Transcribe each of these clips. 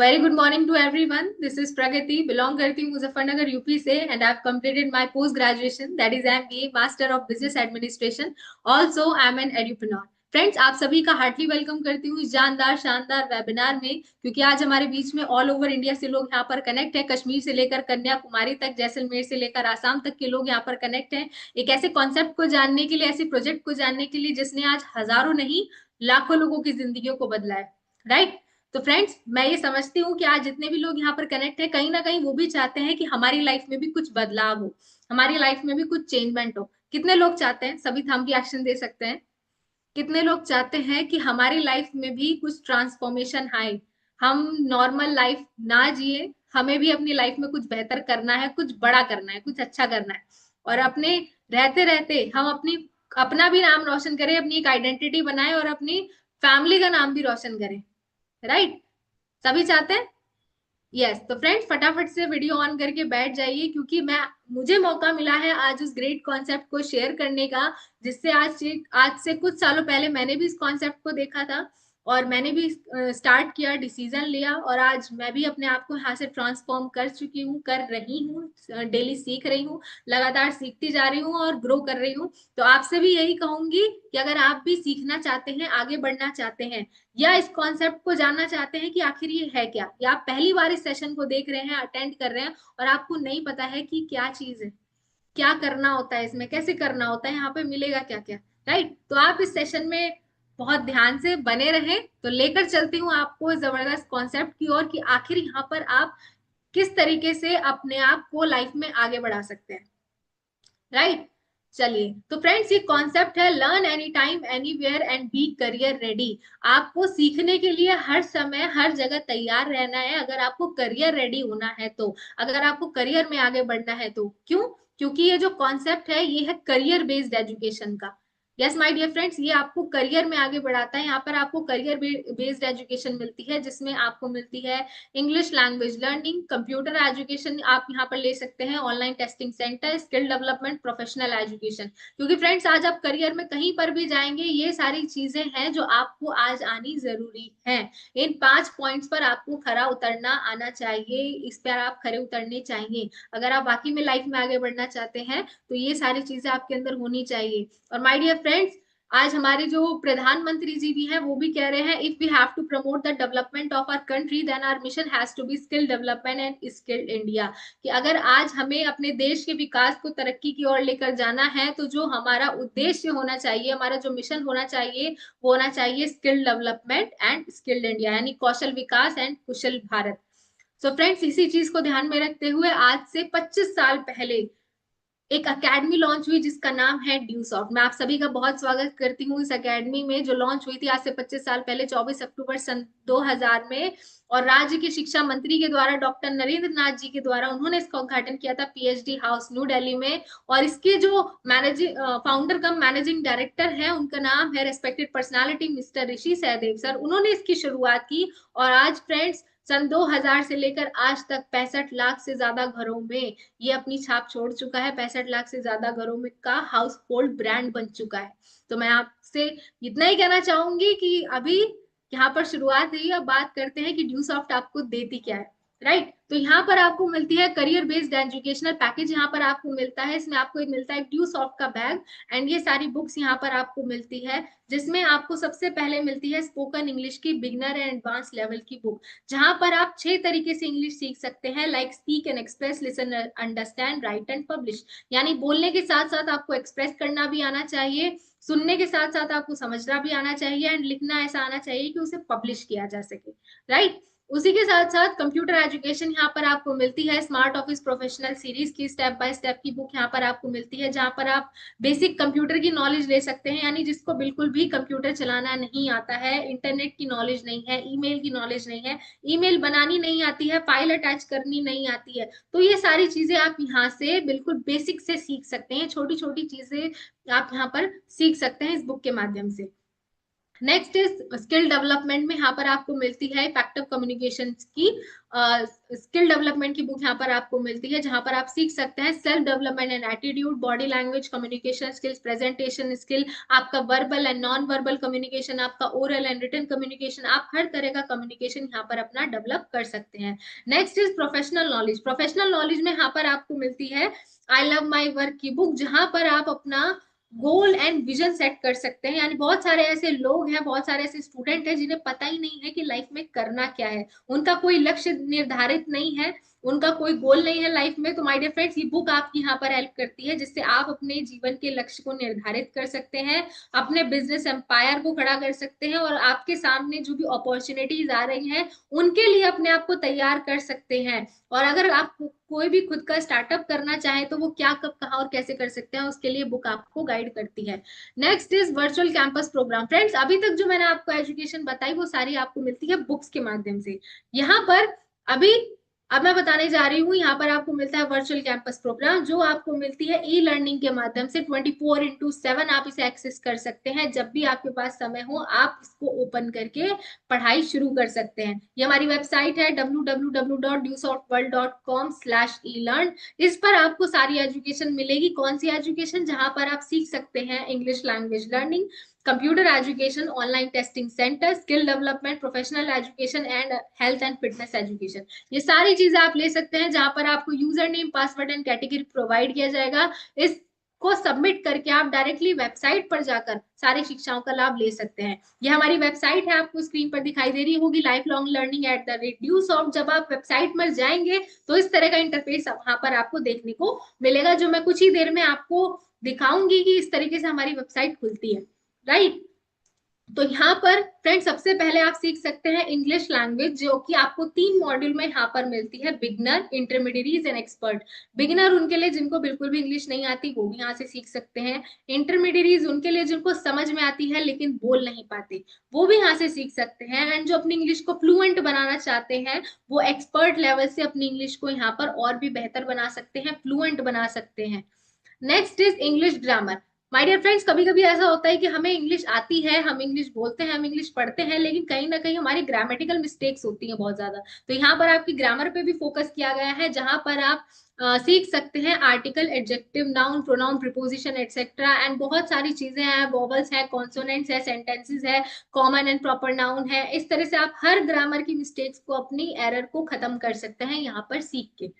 Very good morning to everyone. This is Pragati. Belong करती हूँ Muzaffarnagar UP से and I have completed my post graduation that is MBA master of business administration. Also I am an entrepreneur. Friends, आप सभी का Hartley welcome करती हूँ इस जानदार शानदार वेबिनार में, क्योंकि आज हमारे बीच में ऑल ओवर इंडिया से लोग यहाँ पर कनेक्ट है. कश्मीर से लेकर कन्याकुमारी तक, जैसलमेर से लेकर आसाम तक के लोग यहाँ पर कनेक्ट हैं एक ऐसे कॉन्सेप्ट को जानने के लिए, ऐसे प्रोजेक्ट को जानने के लिए जिसने आज हजारों नहीं लाखों लोगों की जिंदगियों को बदला है. राइट. तो फ्रेंड्स, मैं ये समझती हूँ कि आज जितने भी लोग यहाँ पर कनेक्ट है, कहीं ना कहीं वो भी चाहते हैं कि हमारी लाइफ में भी कुछ बदलाव हो, हमारी लाइफ में भी कुछ चेंजमेंट हो. कितने लोग चाहते हैं? सभी थंब रिएक्शन दे सकते हैं. कितने लोग चाहते हैं कि हमारी लाइफ में भी कुछ ट्रांसफॉर्मेशन आए, हम नॉर्मल लाइफ ना जिए, हमें भी अपनी लाइफ में कुछ बेहतर करना है, कुछ बड़ा करना है, कुछ अच्छा करना है, और अपने रहते रहते हम अपना भी नाम रोशन करें, अपनी एक आइडेंटिटी बनाए और अपनी फैमिली का नाम भी रोशन करें. राइट. सभी चाहते हैं. यस. तो फ्रेंड्स, फटाफट से वीडियो ऑन करके बैठ जाइए, क्योंकि मुझे मौका मिला है आज उस ग्रेट कॉन्सेप्ट को शेयर करने का, जिससे आज से कुछ सालों पहले मैंने भी इस कॉन्सेप्ट को देखा था और मैंने भी स्टार्ट किया, डिसीजन लिया, और आज मैं भी अपने आप को यहाँ से ट्रांसफॉर्म कर चुकी हूँ, कर रही हूँ, डेली सीख रही हूँ, लगातार सीखती जा रही हूँ और ग्रो कर रही हूँ. तो आपसे भी यही कहूंगी कि अगर आप भी सीखना चाहते हैं, आगे बढ़ना चाहते हैं, या इस कॉन्सेप्ट को जानना चाहते हैं कि आखिर ये है क्या, या आप पहली बार इस सेशन को देख रहे हैं, अटेंड कर रहे हैं, और आपको नहीं पता है कि क्या चीज है, क्या करना होता है, इसमें कैसे करना होता है, यहाँ पे मिलेगा क्या क्या. राइट. तो आप इस सेशन में बहुत ध्यान से बने रहें. तो लेकर चलती हूँ आपको इस जबरदस्त कॉन्सेप्ट की ओर कि आखिर यहाँ पर आप किस तरीके से अपने आप को लाइफ में आगे बढ़ा सकते हैं. राइट. चलिए, तो फ्रेंड्स, ये कॉन्सेप्ट है learn any time anywhere and be career ready. आपको सीखने के लिए हर समय हर जगह तैयार रहना है, अगर आपको करियर रेडी होना है तो, अगर आपको करियर में आगे बढ़ना है तो. क्यों? क्योंकि ये जो कॉन्सेप्ट है ये है करियर बेस्ड एजुकेशन का. यस माय डियर फ्रेंड्स, ये आपको करियर में आगे बढ़ाता है. यहाँ पर आपको करियर बेस्ड एजुकेशन मिलती है, जिसमें आपको मिलती है English language learning, computer education आप यहाँ पर ले सकते हैं, online testing centre, skill development, professional education. क्योंकि फ्रेंड्स, आज आप करियर में कहीं पर भी जाएंगे, ये सारी चीजें हैं जो आपको आज आनी जरूरी है. इन 5 पॉइंट्स पर आपको खरा उतरना आना चाहिए, इस पर आप खरे उतरने चाहिए. अगर आप वाकई में लाइफ में आगे बढ़ना चाहते हैं तो ये सारी चीजें आपके अंदर होनी चाहिए. और माय डियर फ्रेंड्स, आज हमारे जो प्रधानमंत्री जी भी हैं वो भी कह रहे हैं, if we have to promote the development of our country then our mission has to be skill development and skilled India. कि अगर आज हमें अपने देश के विकास को तरक्की की ओर लेकर जाना है तो जो हमारा उद्देश्य होना चाहिए, हमारा जो मिशन होना चाहिए, वो होना चाहिए skill development and skilled India, यानी कौशल विकास एंड कुशल भारत. सो फ्रेंड्स, इसी चीज को ध्यान में रखते हुए आज से 25 साल पहले एक अकेडमी लॉन्च हुई जिसका नाम है ड्यू सॉफ्ट. मैं आप सभी का बहुत स्वागत करती हूँ इस अकेडमी में, जो लॉन्च हुई थी आज से 25 साल पहले 24 अक्टूबर सन 2000 में. और राज्य के शिक्षा मंत्री के द्वारा, डॉक्टर नरेंद्र नाथ जी के द्वारा, उन्होंने इसका उद्घाटन किया था पीएचडी हाउस न्यू दिल्ली में. और इसके जो managing founder cum managing director है, उनका नाम है रेस्पेक्टेड पर्सनालिटी मिस्टर ऋषि सहदेव सर. उन्होंने इसकी शुरुआत की. और आज फ्रेंड्स, सन 2000 से लेकर आज तक 65 लाख से ज्यादा घरों में ये अपनी छाप छोड़ चुका है. 65 लाख से ज्यादा घरों में का हाउस होल्ड ब्रांड बन चुका है. तो मैं आपसे इतना ही कहना चाहूंगी कि अभी यहाँ पर शुरुआत हुई, अब बात करते हैं कि ड्यू सॉफ्ट आपको देती क्या है. राइट. तो यहाँ पर आपको मिलती है करियर बेस्ड एजुकेशनल पैकेज. यहाँ पर आपको मिलता है, इसमें आपको एक मिलता है ड्यू सॉफ्ट का बैग, एंड ये सारी बुक्स यहाँ पर आपको मिलती है, जिसमें आपको सबसे पहले मिलती है स्पोकन इंग्लिश की बिगनर एंड एडवांस लेवल की बुक, जहां पर आप 6 तरीके से इंग्लिश सीख सकते हैं, like speak and express, listen, understand, right and publish. यानी बोलने के साथ साथ आपको एक्सप्रेस करना भी आना चाहिए, सुनने के साथ साथ आपको समझना भी आना चाहिए, एंड लिखना ऐसा आना चाहिए कि उसे पब्लिश किया जा सके. राइट. उसी के साथ साथ कंप्यूटर एजुकेशन यहाँ पर आपको मिलती है, स्मार्ट ऑफिस प्रोफेशनल सीरीज की स्टेप बाय स्टेप की बुक यहाँ पर आपको मिलती है, जहां पर आप बेसिक कंप्यूटर की नॉलेज ले सकते हैं, यानी जिसको बिल्कुल भी कंप्यूटर चलाना नहीं आता है, इंटरनेट की नॉलेज नहीं है, ईमेल की नॉलेज नहीं है, ईमेल बनानी नहीं आती है, फाइल अटैच करनी नहीं आती है, तो ये सारी चीजें आप यहाँ से बिल्कुल बेसिक से सीख सकते हैं. छोटी छोटी चीजें आप यहाँ पर सीख सकते हैं इस बुक के माध्यम से. नेक्स्ट इज स्किल डेवलपमेंट में यहाँ पर आपको मिलती है इफेक्टिव कम्युनिकेशन की स्किल डेवलपमेंट की बुक यहाँ पर आपको मिलती है, जहां पर आप सीख सकते हैं self development and attitude, body language, communication skills, presentation skill, आपका verbal and non verbal communication, आपका ओरल एंड रिटन कम्युनिकेशन, आप हर तरह का कम्युनिकेशन यहाँ पर अपना डेवलप कर सकते हैं। Next is professional knowledge. Professional knowledge में यहाँ पर आपको मिलती है आई लव माई वर्क की बुक, जहां पर आप अपना गोल एंड विजन सेट कर सकते हैं। यानी बहुत सारे ऐसे लोग हैं, बहुत सारे ऐसे स्टूडेंट हैं जिन्हें पता ही नहीं है कि लाइफ में करना क्या है, उनका कोई लक्ष्य निर्धारित नहीं है, उनका कोई गोल नहीं है लाइफ में। तो माय डियर फ्रेंड्स, ये बुक आपकी यहाँ पर हेल्प करती है, जिससे आप अपने जीवन के लक्ष्य को निर्धारित कर सकते हैं, अपने बिजनेस एम्पायर को खड़ा कर सकते हैं, और आपके सामने जो भी अपॉर्चुनिटीज आ रही हैं उनके लिए अपने आप को तैयार कर सकते हैं। और अगर आप कोई भी खुद का स्टार्टअप करना चाहे तो वो क्या, कब, कहाँ और कैसे कर सकते हैं, उसके लिए बुक आपको गाइड करती है। Next is virtual campus program. Friends, अभी तक जो मैंने आपको एजुकेशन बताई वो सारी आपको मिलती है बुक्स के माध्यम से। यहाँ पर अभी अब मैं बताने जा रही हूँ, यहाँ पर आपको मिलता है वर्चुअल कैंपस प्रोग्राम, जो आपको मिलती है ई लर्निंग के माध्यम से 24/7 आप इसे एक्सेस कर सकते हैं। जब भी आपके पास समय हो आप इसको ओपन करके पढ़ाई शुरू कर सकते हैं। ये हमारी वेबसाइट है www.dewsoftworld.com/elearn। इस पर आपको सारी एजुकेशन मिलेगी। कौन सी एजुकेशन? जहां पर आप सीख सकते हैं English language learning, computer education, online testing centre, skill development, professional education and health and fitness education. ये सारी चीजें आप ले सकते हैं, जहां पर आपको user name, password and category provide किया जाएगा। इस को सबमिट करके आप डायरेक्टली वेबसाइट पर जाकर सारी शिक्षाओं का लाभ ले सकते हैं। यह हमारी वेबसाइट है, आपको स्क्रीन पर दिखाई दे रही होगी, लाइफ लॉन्ग लर्निंग @DewSoft। जब आप वेबसाइट पर जाएंगे तो इस तरह का इंटरफेस वहां पर आपको देखने को मिलेगा, जो मैं कुछ ही देर में आपको दिखाऊंगी कि इस तरीके से हमारी वेबसाइट खुलती है, राइट। तो यहाँ पर फ्रेंड सबसे पहले आप सीख सकते हैं इंग्लिश लैंग्वेज, जो कि आपको 3 मॉड्यूल में यहाँ पर मिलती है, beginner, intermediate and expert. Beginner उनके लिए जिनको बिल्कुल भी इंग्लिश नहीं आती, वो भी यहाँ से सीख सकते हैं। इंटरमीडिएट उनके लिए जिनको समझ में आती है लेकिन बोल नहीं पाते, वो भी यहाँ से सीख सकते हैं। एंड जो अपनी इंग्लिश को फ्लुएंट बनाना चाहते हैं, वो एक्सपर्ट लेवल से अपनी इंग्लिश को यहाँ पर और भी बेहतर बना सकते हैं, फ्लुएंट बना सकते हैं। Next is English grammar. My dear friends, कभी कभी ऐसा होता है कि हमें इंग्लिश आती है, हम इंग्लिश बोलते हैं, हम इंग्लिश पढ़ते हैं, लेकिन कहीं ना कहीं हमारी ग्रामेटिकल मिस्टेक्स होती हैं बहुत ज्यादा। तो यहाँ पर आपकी ग्रामर पे भी फोकस किया गया है, जहां पर आप सीख सकते हैं article, adjective, noun, pronoun, preposition etcetera, and बहुत सारी चीजें हैं, वोवल्स है, कॉन्सोनेंट्स है, सेंटेंसेस है, कॉमन एंड प्रॉपर नाउन है। इस तरह से आप हर ग्रामर की मिस्टेक्स को, अपनी एरर को खत्म कर सकते हैं यहाँ पर सीख के।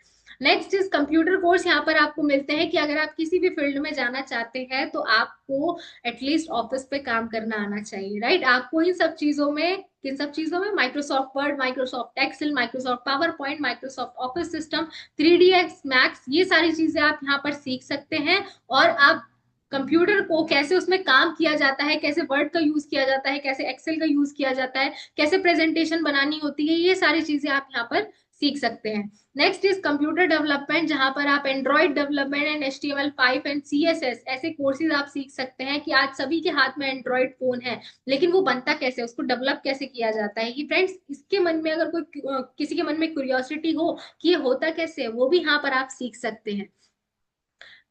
Next is computer course. यहाँ पर आपको मिलते हैं कि अगर आप किसी भी फील्ड में जाना चाहते हैं तो आपको एटलीस्ट ऑफिस पे काम करना आना चाहिए, राइट। आपको इन सब चीजों में, किन सब चीजों में? Microsoft Word, Microsoft Excel, Microsoft PowerPoint, Microsoft Office system, 3ds Max, ये सारी चीजें आप यहाँ पर सीख सकते हैं। और आप कंप्यूटर को कैसे उसमें काम किया जाता है, कैसे वर्ड का यूज किया जाता है, कैसे एक्सेल का यूज किया जाता है, कैसे प्रेजेंटेशन बनानी होती है, ये सारी चीजें आप यहाँ पर सीख सकते हैं। नेक्स्ट इज कंप्यूटर डेवलपमेंट, जहां पर आप Android development and HTML5 and CSS ऐसे कोर्सेज आप सीख सकते हैं कि आज सभी के हाथ में एंड्रॉइड फोन है, लेकिन वो बनता कैसे, उसको डेवलप कैसे किया जाता है, ये फ्रेंड्स इसके मन में अगर कोई किसी के मन में क्यूरियोसिटी हो कि ये होता कैसे है, वो भी यहाँ पर आप सीख सकते हैं।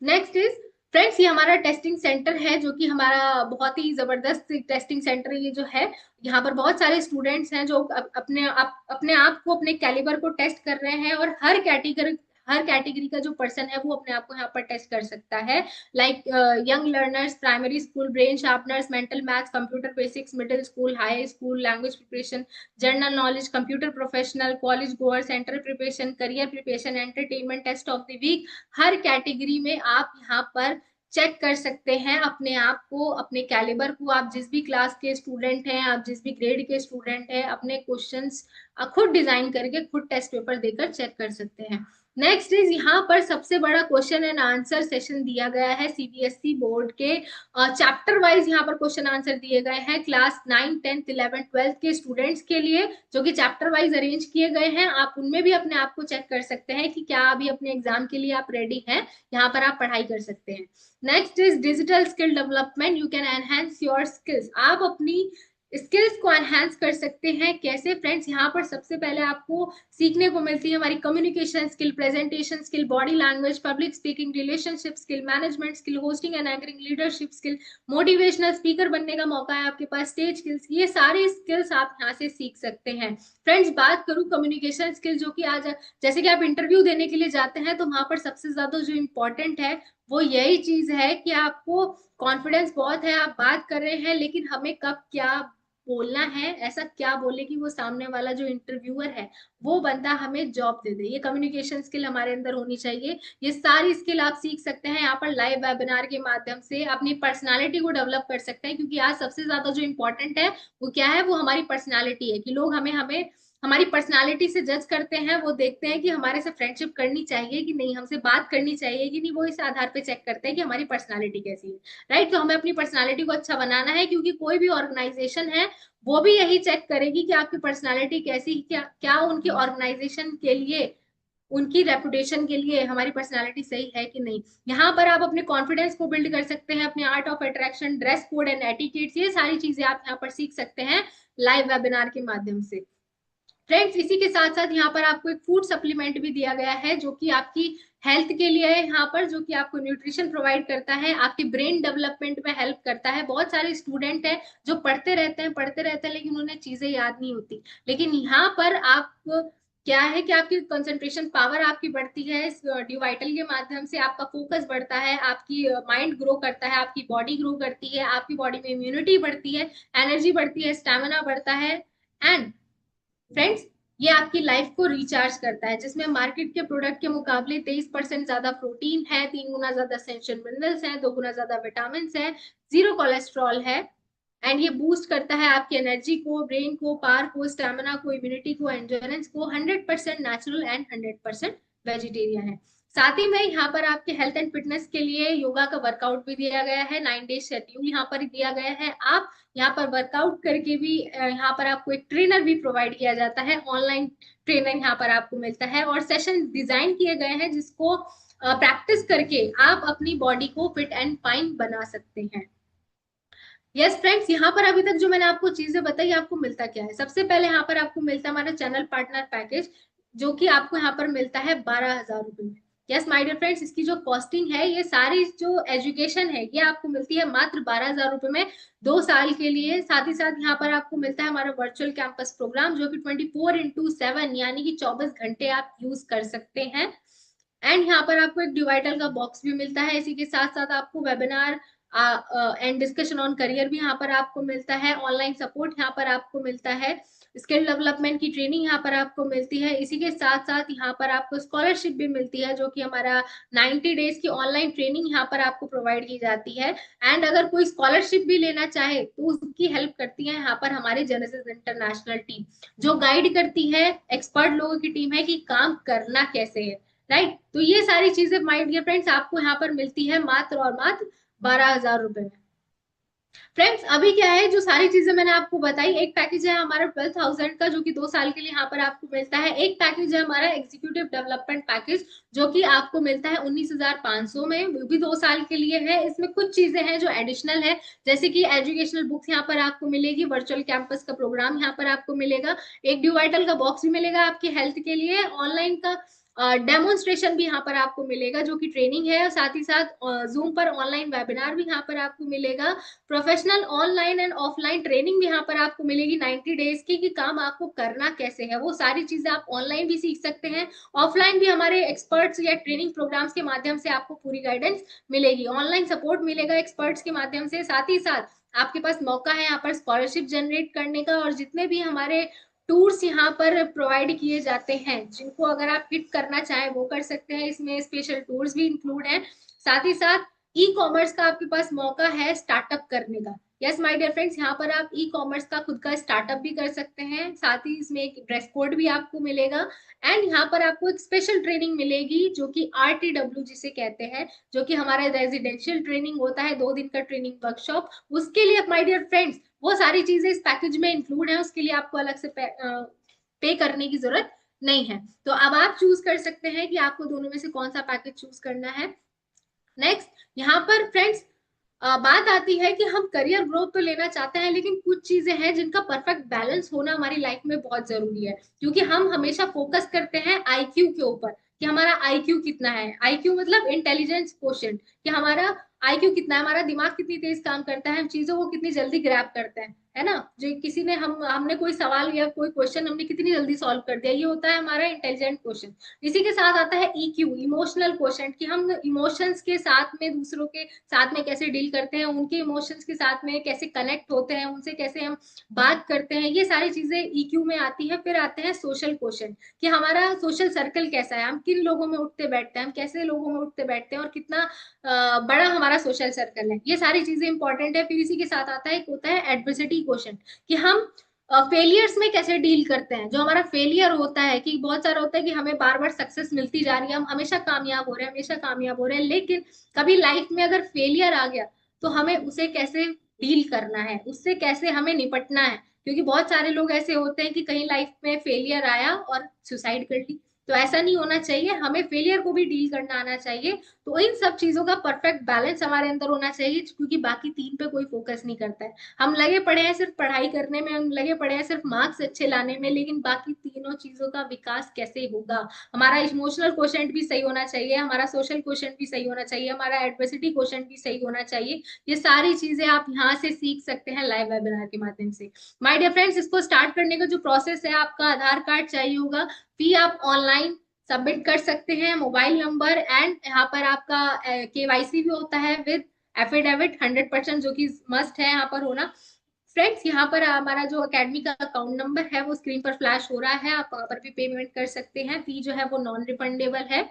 नेक्स्ट इज फ्रेंड्स, ये हमारा टेस्टिंग सेंटर है, जो कि हमारा बहुत ही जबरदस्त टेस्टिंग सेंटर ये जो है। यहाँ पर बहुत सारे स्टूडेंट्स हैं जो अपने आप को, अपने कैलिबर को टेस्ट कर रहे हैं, और हर कैटेगरी का जो पर्सन है वो अपने आप को यहाँ पर टेस्ट कर सकता है। Like young learners, primary school, brain sharpeners, mental maths, computer basics, middle school, high school, language preparation, general knowledge, computer professional, college goer, centre preparation, career preparation, entertainment, test of the week. हर category में आप यहाँ पर check कर सकते हैं अपने आप को, अपने कैलिबर को। आप जिस भी क्लास के स्टूडेंट हैं, आप जिस भी ग्रेड के स्टूडेंट हैं, अपने क्वेश्चंस खुद डिजाइन करके, खुद टेस्ट पेपर देकर चेक कर सकते हैं। नेक्स्ट इज यहाँ पर सबसे बड़ा क्वेश्चन एंड आंसर सेशन दिया गया है CBSE बोर्ड के। चैप्टर वाइज यहाँ पर क्वेश्चन आंसर दिए गए हैं क्लास 9, 10, 11, 12 के स्टूडेंट्स के लिए, जो कि चैप्टर वाइज अरेंज किए गए हैं। आप उनमें भी अपने आप को चेक कर सकते हैं कि क्या अभी अपने एग्जाम के लिए आप रेडी हैं, यहाँ पर आप पढ़ाई कर सकते हैं। Next is digital skill development, you can enhance your skills. आप अपनी स्किल्स को एनहांस कर सकते हैं। कैसे फ्रेंड्स, यहाँ पर सबसे पहले आपको सीखने को मिलती है हमारी communication skill, presentation skill, body language, public speaking, relationship skill, management skill, hosting and anchoring, leadership skill, motivational speaker बनने का मौका है आपके पास, स्टेज स्किल्स, ये सारे स्किल्स आप यहाँ से सीख सकते हैं। फ्रेंड्स, बात करूं कम्युनिकेशन स्किल, जो कि आज जैसे कि आप इंटरव्यू देने के लिए जाते हैं तो वहां पर सबसे ज्यादा जो इम्पोर्टेंट है वो यही चीज है कि आपको कॉन्फिडेंस बहुत है, आप बात कर रहे हैं, लेकिन हमें कब क्या बोलना है, ऐसा क्या बोले कि वो सामने वाला जो इंटरव्यूअर है वो बंदा हमें जॉब दे दे। ये कम्युनिकेशन स्किल हमारे अंदर होनी चाहिए। ये सारी स्किल आप सीख सकते हैं यहाँ पर लाइव वेबिनार के माध्यम से, अपनी पर्सनालिटी को डेवलप कर सकते हैं, क्योंकि आज सबसे ज्यादा जो इम्पोर्टेंट है वो क्या है, वो हमारी पर्सनालिटी है, कि लोग हमें हमें हमारी पर्सनालिटी से जज करते हैं। वो देखते हैं कि हमारे से फ्रेंडशिप करनी चाहिए कि नहीं, हमसे बात करनी चाहिए कि नहीं, वो इस आधार पे चेक करते हैं कि हमारी पर्सनालिटी कैसी है। राइट, तो हमें अपनी पर्सनालिटी को अच्छा बनाना है, क्योंकि कोई भी ऑर्गेनाइजेशन है वो भी यही चेक करेगी कि आपकी पर्सनालिटी कैसी, क्या क्या उनकी ऑर्गेनाइजेशन के लिए, उनकी रेपुटेशन के लिए हमारी पर्सनालिटी सही है कि नहीं। यहाँ पर आप अपने कॉन्फिडेंस को बिल्ड कर सकते हैं, अपने art of attraction, dress code and etiquettes, ये सारी चीजें आप यहाँ पर सीख सकते हैं लाइव वेबिनार के माध्यम से। फ्रेंड्स, इसी के साथ साथ यहाँ पर आपको एक फूड सप्लीमेंट भी दिया गया है जो कि आपकी हेल्थ के लिए है, यहाँ पर जो कि आपको न्यूट्रिशन प्रोवाइड करता है, आपकी ब्रेन डेवलपमेंट में हेल्प करता है। बहुत सारे स्टूडेंट हैं जो पढ़ते रहते हैं लेकिन उन्हें चीजें याद नहीं होती, लेकिन यहाँ पर आप क्या है कि आपकी कंसंट्रेशन पावर आपकी बढ़ती है, इस डिवाइटल के माध्यम से आपका फोकस बढ़ता है, आपकी माइंड ग्रो करता है, आपकी बॉडी ग्रो करती है, आपकी बॉडी में इम्यूनिटी बढ़ती है, एनर्जी बढ़ती है, स्टेमिना बढ़ता है। एंड फ्रेंड्स, ये आपकी लाइफ को रिचार्ज करता है, जिसमें मार्केट के प्रोडक्ट के मुकाबले 23% ज्यादा प्रोटीन है, 3 गुना ज्यादा एसेंशियल मिनरल्स हैं, 2 गुना ज्यादा विटामिन है, जीरो कोलेस्ट्रॉल है। एंड ये बूस्ट करता है आपकी एनर्जी को, ब्रेन को, पावर को, स्टेमिना को, इम्यूनिटी को, एंड्योरेंस को। 100% नेचुरल एंड 100% वेजिटेरियन है। साथ ही में यहाँ पर आपके हेल्थ एंड फिटनेस के लिए योगा का वर्कआउट भी दिया गया है, 9 डेज शेड्यूल यहाँ पर दिया गया है। आप यहाँ पर वर्कआउट करके भी, यहाँ पर आपको एक ट्रेनर भी प्रोवाइड किया जाता है, ऑनलाइन ट्रेनर यहाँ पर आपको मिलता है, और सेशन डिजाइन किए गए हैं जिसको प्रैक्टिस करके आप अपनी बॉडी को फिट एंड फाइन बना सकते हैं। यस फ्रेंड्स, यहाँ पर अभी तक जो मैंने आपको चीजें बताई, आपको मिलता क्या है। सबसे पहले यहाँ पर आपको मिलता है हमारा चैनल पार्टनर पैकेज, जो कि आपको यहाँ पर मिलता है 12,000 रुपए में। यस माय डियर फ्रेंड्स, इसकी जो कॉस्टिंग है, ये सारी जो एजुकेशन है ये आपको मिलती है मात्र 12,000 रुपए में 2 साल के लिए। साथ ही साथ यहाँ पर आपको मिलता है हमारा वर्चुअल कैंपस प्रोग्राम, जो कि 24x7 यानी कि 24 घंटे आप यूज कर सकते हैं। एंड यहाँ पर आपको एक डिवाइडल का बॉक्स भी मिलता है। इसी के साथ साथ आपको webinar and discussion on career भी यहाँ पर आपको मिलता है, ऑनलाइन सपोर्ट यहाँ पर आपको मिलता है, स्किल डेवलपमेंट की ट्रेनिंग यहाँ पर आपको मिलती है। इसी के साथ साथ यहाँ पर आपको स्कॉलरशिप भी मिलती है, जो कि हमारा 90 डेज की ऑनलाइन ट्रेनिंग यहाँ पर आपको प्रोवाइड की जाती है। एंड अगर कोई स्कॉलरशिप भी लेना चाहे तो उसकी हेल्प करती है यहाँ पर हमारी जेनेसिस इंटरनेशनल टीम, जो गाइड करती है, एक्सपर्ट लोगों की टीम है कि काम करना कैसे है। राइट, तो ये सारी चीजें माय डियर फ्रेंड्स आपको यहाँ पर मिलती है मात्र और मात्र 12,000 रुपए में। फ्रेंड्स, अभी क्या है, जो सारी चीजें मैंने आपको बताई, एक पैकेज है हमारा 12,000 का जो कि 2 साल के लिए यहाँ पर आपको मिलता है। एक पैकेज है हमारा एग्जीक्यूटिव डेवलपमेंट पैकेज, जो कि आपको मिलता है 19,500 में, वो भी 2 साल के लिए है। इसमें कुछ चीजें हैं जो एडिशनल है, जैसे कि एजुकेशनल बुक्स यहाँ पर आपको मिलेगी, वर्चुअल कैंपस का प्रोग्राम यहाँ पर आपको मिलेगा, एक ड्यूवाइटल का बॉक्स भी मिलेगा आपकी हेल्थ के लिए, ऑनलाइन का डेमोन्स्ट्रेशन भी यहाँ पर आपको मिलेगा जो कि ट्रेनिंग है, और साथ ही साथ जूम पर ऑनलाइन वेबिनार भी यहाँ पर आपको मिलेगा, professional online and offline training भी यहाँ पर आपको मिलेगी 90 डेज की, कि काम आपको करना कैसे है। वो सारी चीजें आप ऑनलाइन भी सीख सकते हैं, ऑफलाइन भी हमारे एक्सपर्ट्स या ट्रेनिंग प्रोग्राम्स के माध्यम से आपको पूरी गाइडेंस मिलेगी, ऑनलाइन सपोर्ट मिलेगा एक्सपर्ट्स के माध्यम से। साथ ही साथ आपके पास मौका है यहाँ पर स्कॉलरशिप जनरेट करने का, और जितने भी हमारे टूर्स यहाँ पर प्रोवाइड किए जाते हैं, जिनको अगर आप हिट करना चाहें वो कर सकते हैं, इसमें स्पेशल टूर्स भी इंक्लूड है। साथ ही साथ ई कॉमर्स का आपके पास मौका है स्टार्टअप करने का। यस माय डियर फ्रेंड्स, यहाँ पर आप ई कॉमर्स का खुद का स्टार्टअप भी कर सकते हैं, साथ ही इसमें एक ड्रेस कोड भी आपको मिलेगा। एंड यहाँ पर आपको एक स्पेशल ट्रेनिंग मिलेगी जो कि RTW जिसे कहते हैं, जो कि हमारा रेजिडेंशियल ट्रेनिंग होता है, 2 दिन का ट्रेनिंग वर्कशॉप। उसके लिए माय डियर फ्रेंड्स वो सारी चीजें इस पैकेज में इंक्लूड है, उसके लिए आपको अलग से पे करने की जरूरत नहीं है। तो अब आप चूज कर सकते हैं कि आपको दोनों में से कौन सा पैकेज चूज करना है। नेक्स्ट, यहाँ पर फ्रेंड्स बात आती है कि हम करियर ग्रोथ तो लेना चाहते हैं, लेकिन कुछ चीजें हैं जिनका परफेक्ट बैलेंस होना हमारी लाइफ में बहुत जरूरी है, क्योंकि हम हमेशा फोकस करते हैं आईक्यू के ऊपर कि हमारा आईक्यू कितना है। आईक्यू मतलब इंटेलिजेंस क्वोशंट, कि हमारा आईक्यू कितना है, हमारा दिमाग कितनी तेज काम करता है, हम चीजों को कितनी जल्दी ग्रैब करते हैं, है ना। जो किसी ने हमने कोई सवाल या कोई क्वेश्चन हमने कितनी जल्दी सॉल्व कर दिया, ये होता है हमारा इंटेलिजेंट क्वेश्चन। इसी के साथ आता है ईक्यू, इमोशनल क्वेश्चन, कि हम इमोशंस के साथ में दूसरों के साथ में कैसे डील करते हैं, उनके इमोशंस के साथ में कैसे कनेक्ट होते हैं, उनसे कैसे हम बात करते हैं, ये सारी चीजें ईक्यू में आती है। फिर आते हैं सोशल क्वेश्चन, कि हमारा सोशल सर्कल कैसा है, हम किन लोगों में उठते बैठते हैं, हम कैसे लोगों में उठते बैठते हैं, और कितना बड़ा हमारा सोशल सर्कल है, ये सारी चीजें इंपॉर्टेंट है। फिर इसी के साथ आता है, एक होता है एडवर्सिटी क्वेश्चन, कि हम फेलियर्स में कैसे डील करते हैं। जो हमारा फेलियर होता है, कि बहुत सारा होता है कि हमें बार बार सक्सेस मिलती जा रही है, हम हमेशा कामयाब हो रहे हैं, हमेशा कामयाब हो रहे हैं, लेकिन कभी लाइफ में अगर फेलियर आ गया तो हमें उसे कैसे डील करना है, उससे कैसे हमें निपटना है। क्योंकि बहुत सारे लोग ऐसे होते हैं कि कहीं लाइफ में फेलियर आया और सुसाइड कर ली, तो ऐसा नहीं होना चाहिए, हमें फेलियर को भी डील करना आना चाहिए। तो इन सब चीजों का परफेक्ट बैलेंस हमारे अंदर होना चाहिए, क्योंकि बाकी तीन पे कोई फोकस नहीं करता है। हम लगे पड़े हैं सिर्फ पढ़ाई करने में, हम लगे पड़े हैं सिर्फ मार्क्स अच्छे लाने में, लेकिन बाकी तीनों चीजों का विकास कैसे होगा। हमारा इमोशनल क्वेश्चन भी सही होना चाहिए, हमारा सोशल क्वेश्चन भी सही होना चाहिए, हमारा एडवर्सिटी क्वेश्चन भी सही होना चाहिए। ये सारी चीजें आप यहाँ से सीख सकते हैं लाइव वेबिनार के माध्यम से। माय डियर फ्रेंड्स, इसको स्टार्ट करने का जो प्रोसेस है, आपका आधार कार्ड चाहिए होगा, फी आप ऑनलाइन सबमिट कर सकते हैं, मोबाइल नंबर, एंड यहाँ पर आपका केवाईसी भी होता है विद एफिडेविट 100%, जो कि मस्ट है यहाँ पर होना। फ्रेंड्स, यहाँ पर हमारा जो अकेडमी का अकाउंट नंबर है वो स्क्रीन पर फ्लैश हो रहा है, आप वहां पर भी पेमेंट कर सकते हैं। फी जो है वो नॉन रिफंडेबल है।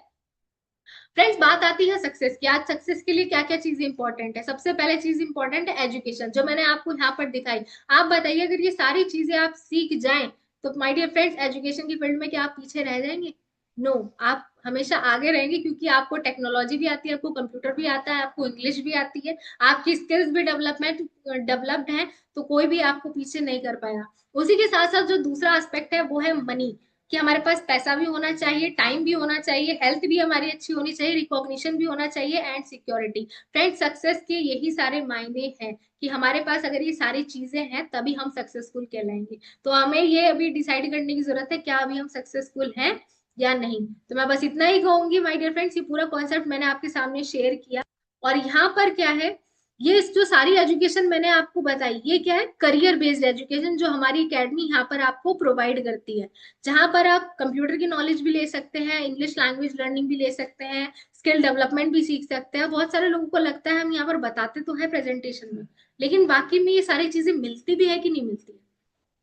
फ्रेंड्स, बात आती है सक्सेस की। आज सक्सेस के लिए क्या क्या चीजें इंपॉर्टेंट है। सबसे पहले चीज इंपॉर्टेंट है एजुकेशन, जो मैंने आपको यहाँ पर दिखाई। आप बताइए, अगर ये सारी चीजें आप सीख जाएं तो माय डियर फ्रेंड्स, एजुकेशन की फील्ड में क्या आप पीछे रह जाएंगे? नो, आप हमेशा आगे रहेंगे, क्योंकि आपको टेक्नोलॉजी भी आती है, आपको कंप्यूटर भी आता है, आपको इंग्लिश भी आती है, आपकी स्किल्स भी डेवलप्ड है, तो कोई भी आपको पीछे नहीं कर पाया। उसी के साथ साथ जो दूसरा एस्पेक्ट है वो है मनी, कि हमारे पास पैसा भी होना चाहिए, टाइम भी होना चाहिए, हेल्थ भी हमारी अच्छी होनी चाहिए, रिकॉग्निशन भी होना चाहिए, एंड सिक्योरिटी। फ्रेंड, सक्सेस के यही सारे मायने हैं, कि हमारे पास अगर ये सारी चीजें हैं तभी हम सक्सेसफुल कहलाएंगे। तो हमें ये अभी डिसाइड करने की जरूरत है, क्या अभी हम सक्सेसफुल हैं या नहीं। तो मैं बस इतना ही कहूंगी माय डियर फ्रेंड्स, ये पूरा कॉन्सेप्ट मैंने आपके सामने शेयर किया। और यहाँ पर क्या है, ये जो सारी एजुकेशन मैंने आपको बताई, ये क्या है, करियर बेस्ड एजुकेशन, जो हमारी एकेडमी यहाँ पर आपको प्रोवाइड करती है, जहां पर आप कंप्यूटर की नॉलेज भी ले सकते हैं, इंग्लिश लैंग्वेज लर्निंग भी ले सकते हैं, स्किल डेवलपमेंट भी सीख सकते हैं। बहुत सारे लोगों को लगता है हम यहाँ पर बताते तो है प्रेजेंटेशन में, लेकिन बाकी में ये सारी चीजें मिलती भी है कि नहीं मिलती है,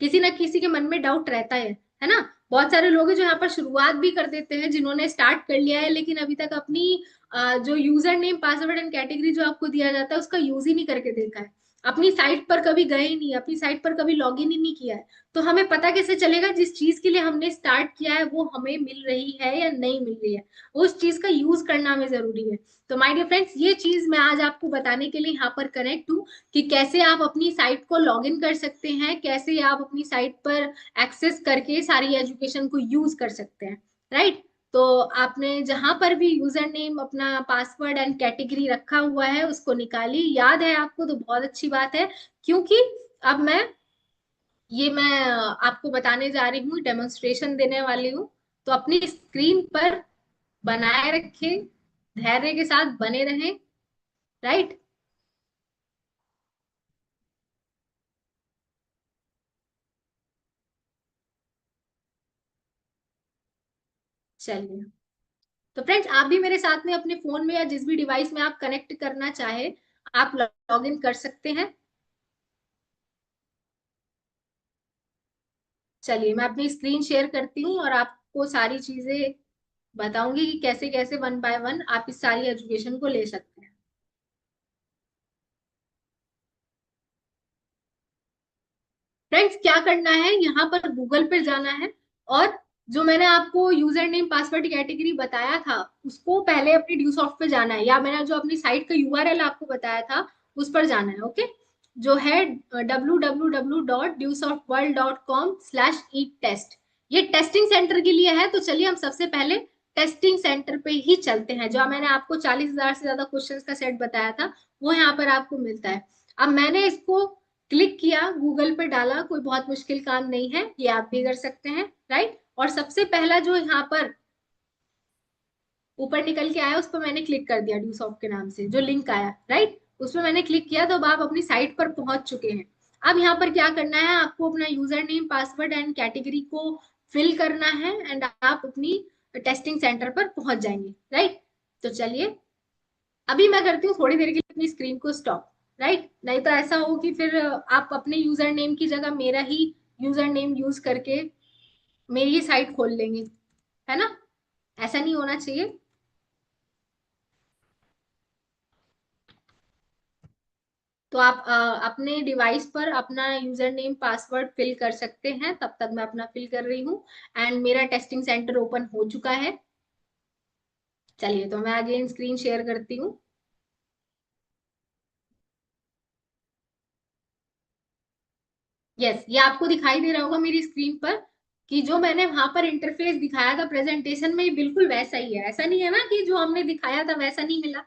किसी ना किसी के मन में डाउट रहता है ना। बहुत सारे लोग हैं जो यहाँ पर शुरुआत भी कर देते हैं, जिन्होंने स्टार्ट कर लिया है, लेकिन अभी तक अपनी जो user name password and category जो आपको दिया जाता है उसका यूज ही नहीं करके देखा है, अपनी साइट पर कभी गए ही नहीं, अपनी साइट पर कभी लॉग इन ही नहीं किया है। तो हमें पता कैसे चलेगा जिस चीज के लिए हमने स्टार्ट किया है वो हमें मिल रही है या नहीं मिल रही है, उस चीज का यूज करना हमें जरूरी है। तो माय डियर फ्रेंड्स, ये चीज मैं आज आपको बताने के लिए यहाँ पर कनेक्ट हूँ, कि कैसे आप अपनी साइट को लॉग इन कर सकते हैं, कैसे आप अपनी साइट पर एक्सेस करके सारी एजुकेशन को यूज कर सकते हैं, राइट। तो आपने जहां पर भी यूजर नेम, अपना पासवर्ड एंड कैटेगरी रखा हुआ है उसको निकालिए, याद है आपको तो बहुत अच्छी बात है, क्योंकि अब मैं आपको बताने जा रही हूँ, डेमोन्स्ट्रेशन देने वाली हूँ। तो अपनी स्क्रीन पर बनाए रखें, धैर्य के साथ बने रहें, राइट। चलिए, तो फ्रेंड्स, आप भी मेरे साथ में अपने फोन में या जिस भी डिवाइस में आप कनेक्ट करना चाहे, आप लॉग इन कर सकते हैं। चलिए, मैं अपनी स्क्रीन शेयर करती हूँ और आपको सारी चीजें बताऊंगी कि कैसे कैसे वन बाय वन आप इस सारी एजुकेशन को ले सकते हैं। फ्रेंड्स, क्या करना है, यहाँ पर गूगल पर जाना है, और जो मैंने आपको यूजर नेम पासवर्ड कैटेगरी बताया था उसको पहले अपनी ड्यूसॉफ्ट पे जाना है, या मैंने जो अपनी साइट का यूआरएल आपको बताया था उस पर जाना है, ओके। जो है www.dewsoftworld.com/e-test, ये टेस्टिंग सेंटर के लिए है। तो चलिए हम सबसे पहले टेस्टिंग सेंटर पे ही चलते हैं। जो मैंने आपको 40,000 से ज्यादा क्वेश्चंस का सेट बताया था वो यहाँ पर आपको मिलता है। अब मैंने इसको क्लिक किया, गूगल पे डाला, कोई बहुत मुश्किल काम नहीं है, ये आप भी कर सकते हैं, राइट। और सबसे पहला जो यहाँ पर ऊपर निकल के आया उस पर मैंने क्लिक कर दिया, ड्यूसॉफ्ट के नाम से जो लिंक आया, राइट, उस पर मैंने क्लिक किया तो अब आप अपनी साइट पर पहुंच चुके हैं। अब यहाँ पर क्या करना है, आपको अपना user name, password and category को फिल करना है एंड आप अपनी टेस्टिंग सेंटर पर पहुंच जाएंगे, राइट। तो चलिए अभी मैं करती हूँ थोड़ी देर के लिए अपनी स्क्रीन को स्टॉप, राइट। नहीं तो ऐसा हो कि फिर आप अपने यूजर नेम की जगह मेरा ही यूजर नेम यूज करके मेरी ही साइट खोल लेंगे, है ना, ऐसा नहीं होना चाहिए। तो आप अपने डिवाइस पर अपना यूजर नेम पासवर्ड फिल कर सकते हैं, तब तक मैं अपना फिल कर रही हूँ। एंड मेरा टेस्टिंग सेंटर ओपन हो चुका है। चलिए तो मैं अगेन स्क्रीन शेयर करती हूँ। यस, ये आपको दिखाई दे रहा होगा मेरी स्क्रीन पर कि जो मैंने वहां पर इंटरफेस दिखाया था प्रेजेंटेशन में, ये बिल्कुल वैसा ही है। ऐसा नहीं है ना कि जो हमने दिखाया था वैसा नहीं मिला,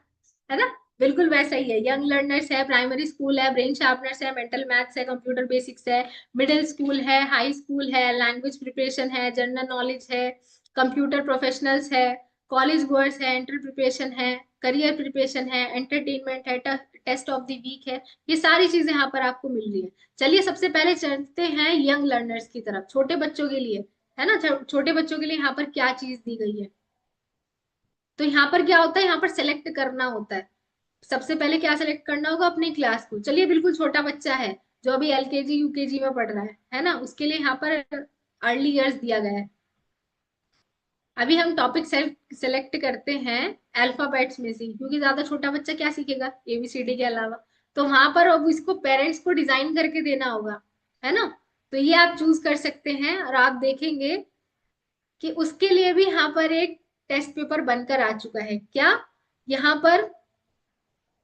है ना, बिल्कुल वैसा ही है। यंग लर्नर्स है, प्राइमरी स्कूल है, ब्रेन शार्पनर्स है, मेंटल मैथ्स है, कंप्यूटर बेसिक्स है, मिडिल स्कूल है, हाई स्कूल है, लैंग्वेज प्रिपरेशन है, जनरल नॉलेज है, कंप्यूटर प्रोफेशनल्स है, कॉलेज गोअर्स है, एंट्री प्रिपरेशन है, करियर प्रिपरेशन है, एंटरटेनमेंट है, टेस्ट ऑफ द वीक है। ये सारी चीजें यहाँ पर आपको मिल रही है। चलिए सबसे पहले चलते हैं यंग लर्नर्स की तरफ, छोटे बच्चों के लिए, है ना। छोटे बच्चों के लिए यहाँ पर क्या चीज दी गई है, तो यहाँ पर क्या होता है, यहाँ पर सेलेक्ट करना होता है। सबसे पहले क्या सेलेक्ट करना होगा, अपनी क्लास को। चलिए बिल्कुल छोटा बच्चा है जो अभी एलकेजी यूकेजी में पढ़ रहा है ना, उसके लिए यहाँ पर अर्ली ईयर्स दिया गया है। अभी हम टॉपिक सेलेक्ट करते हैं अल्फाबेट्स में से, क्योंकि ज्यादा छोटा बच्चा क्या सीखेगा एबीसीडी के अलावा। तो वहां पर अब इसको पेरेंट्स को डिजाइन करके देना होगा, है ना। तो ये आप चूज कर सकते हैं और आप देखेंगे कि उसके लिए भी यहाँ पर एक टेस्ट पेपर बनकर आ चुका है। क्या, यहाँ पर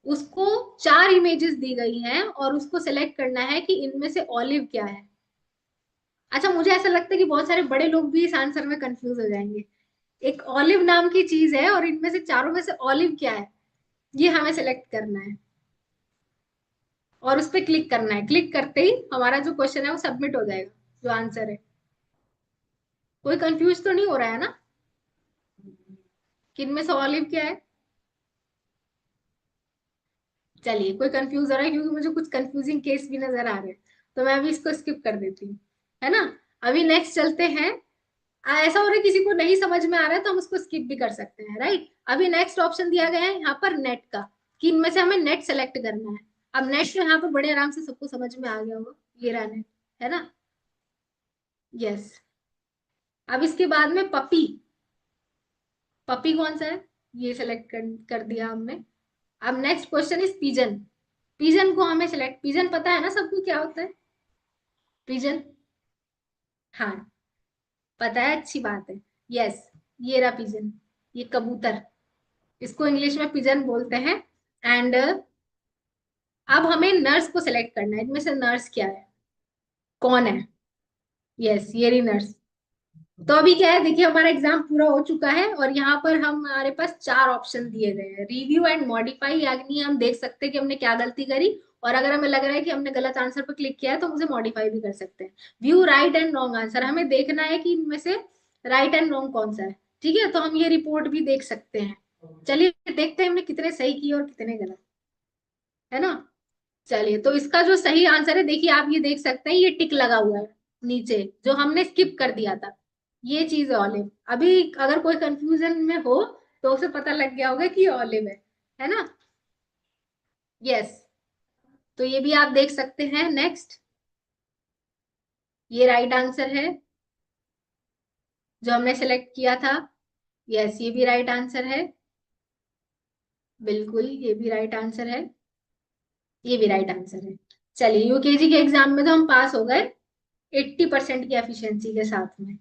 उसको 4 इमेजेस दी गई हैं और उसको सेलेक्ट करना है कि इनमें से ऑलिव क्या है। अच्छा, मुझे ऐसा लगता है कि बहुत सारे बड़े लोग भी इस आंसर में कंफ्यूज हो जाएंगे। एक ऑलिव नाम की चीज है और इनमें से चारों में से ऑलिव क्या है, ये हमें सेलेक्ट करना है और उस पर क्लिक करना है। क्लिक करते ही हमारा जो क्वेश्चन है वो सबमिट हो जाएगा, जो आंसर है। कोई कंफ्यूज तो नहीं हो रहा है ना कि इनमें से ऑलिव क्या है। चलिए, कोई कंफ्यूज हो रहा है, क्योंकि मुझे कुछ कंफ्यूजिंग केस भी नजर आ रहे हैं, तो मैं अभी इसको स्किप कर देती हूँ, है ना। अभी नेक्स्ट चलते हैं। ऐसा हो रहा है किसी को नहीं समझ में आ रहा है तो हम उसको स्किप भी कर सकते हैं, राइट। अभी नेक्स्ट ऑप्शन दिया गया है यहाँ पर नेट का, कि इनमें से हमें नेट सेलेक्ट करना है। अब नेट तो यहाँ पर बड़े आराम से सबको समझ में आ गया होगा, ये रहा नेट, है ना। यस। अब इसके बाद में पपी, पपी कौन सा है, ये सेलेक्ट कर दिया हमने। अब next question is pigeon. Pigeon को हमें सेलेक्ट, पिजन पता है ना सबको क्या होता है, पिजन, हाँ पता है, अच्छी बात है। यस, ये रहा पिजन, ये कबूतर, इसको इंग्लिश में पिजन बोलते हैं। एंड अब हमें नर्स को सिलेक्ट करना है, इनमें से नर्स क्या है, कौन है। यस, ये रही नर्स। तो अभी क्या है, देखिए हमारा एग्जाम पूरा हो चुका है और यहाँ पर हमारे पास 4 ऑप्शन दिए गए हैं, रिव्यू एंड मॉडिफाई, यानी हम देख सकते हैं कि हमने क्या गलती करी, और अगर हमें लग रहा है कि हमने गलत आंसर पर क्लिक किया है तो हम उसे मॉडिफाई भी कर सकते हैं। View right and wrong answer, हमें देखना है कि इनमें से राइट एंड रॉन्ग कौन सा है, ठीक है, तो हम ये रिपोर्ट भी देख सकते हैं। चलिए देखते हैं हमने कितने सही किए और कितने गलत, है ना। चलिए तो इसका जो सही आंसर है, देखिए आप ये देख सकते हैं, ये टिक लगा हुआ है नीचे, जो हमने स्किप कर दिया था, ये चीज है ऑलिव। अभी अगर कोई कंफ्यूजन में हो तो उसे पता लग गया होगा कि ये ऑलिव है ना। यस, तो ये भी आप देख सकते हैं। नेक्स्ट, ये राइट आंसर है जो हमने सेलेक्ट किया था। यस, ये भी राइट आंसर है, बिल्कुल ये भी राइट आंसर है, ये भी राइट आंसर है। चलिए यूकेजी के एग्जाम में तो हम पास हो गए 80% की एफिशिएंसी के साथ में,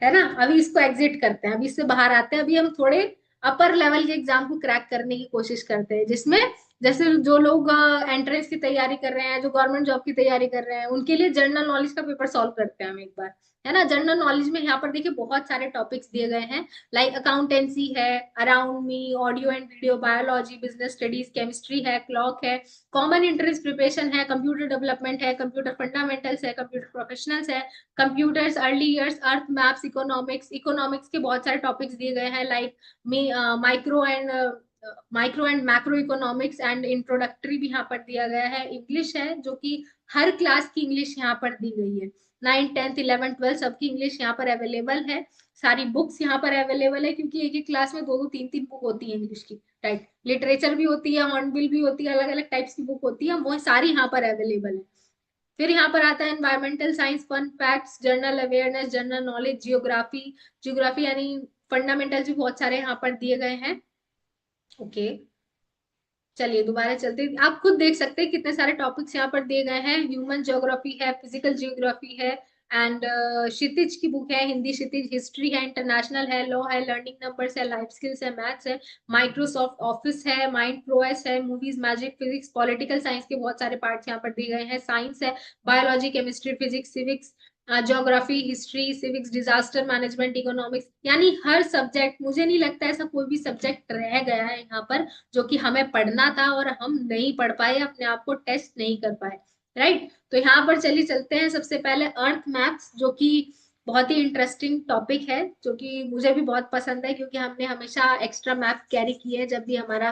है ना। अभी इसको एग्जिट करते हैं, अभी इससे बाहर आते हैं। अभी हम थोड़े अपर लेवल के एग्जाम को क्रैक करने की कोशिश करते हैं, जिसमें जैसे जो लोग एंट्रेंस की तैयारी कर रहे हैं, जो गवर्नमेंट जॉब की तैयारी कर रहे हैं, उनके लिए जनरल नॉलेज का पेपर सॉल्व करते हैं हम एक बार, है ना। जनरल नॉलेज में यहाँ पर देखिए बहुत सारे टॉपिक्स दिए गए हैं, लाइक अकाउंटेंसी है, around me, audio and video, biology, business studies, chemistry है, क्लॉक है, कॉमन एंट्रेंस प्रिपरेशन है, कंप्यूटर डेवलपमेंट है, कंप्यूटर फंडामेंटल्स है, कंप्यूटर प्रोफेशनल्स है, कंप्यूटर्स, अर्ली ईयर्स, अर्थ मैप्स, इकोनॉमिक्स, इकोनॉमिक्स के बहुत सारे टॉपिक्स दिए गए हैं, like micro and macro economics and introductory भी यहाँ पर दिया गया है। इंग्लिश है जो कि हर क्लास की इंग्लिश यहाँ पर दी गई है, 9th 10th 11th 12th सबकी इंग्लिश यहाँ पर अवेलेबल है। सारी बुक्स यहाँ पर अवेलेबल है, क्योंकि एक एक क्लास में दो दो तीन तीन बुक होती है इंग्लिश की, राइट। लिटरेचर भी होती है, हॉर्नबिल भी होती है, अलग अलग टाइप्स की बुक होती है, वो सारी यहाँ पर अवेलेबल है। फिर यहाँ पर आता है environmental science, fun facts, general awareness, general knowledge, geography, geography यानी फंडामेंटल्स भी बहुत सारे यहाँ पर दिए गए हैं। ओके, चलिए दोबारा चलते हैं। आप खुद देख सकते हैं कितने सारे टॉपिक्स यहाँ पर दिए गए हैं। ह्यूमन ज्योग्राफी है, फिजिकल ज्योग्राफी है, एंड क्षितिज की बुक है, हिंदी क्षितिज, हिस्ट्री है, इंटरनेशनल है, लॉ है, लर्निंग नंबर्स है, लाइफ स्किल्स है, मैथ्स है, माइक्रोसॉफ्ट ऑफिस है, माइंड प्रोएस है, movies, magic, physics, political science के बहुत सारे पार्ट्स यहाँ पर दिए गए हैं, साइंस है, biology, chemistry, physics, civics, geography, history, civics, disaster management, economics, यानी हर सब्जेक्ट, मुझे नहीं लगता ऐसा कोई भी सब्जेक्ट रह गया है यहाँ पर जो कि हमें पढ़ना था और हम नहीं पढ़ पाए, अपने आप को टेस्ट नहीं कर पाए, राइट। तो यहाँ पर चलिए चलते हैं। सबसे पहले अर्थ मैप्स, जो कि बहुत ही इंटरेस्टिंग टॉपिक है, जो कि मुझे भी बहुत पसंद है, क्योंकि हमने हमेशा एक्स्ट्रा मैप कैरी किए हैं जब भी हमारा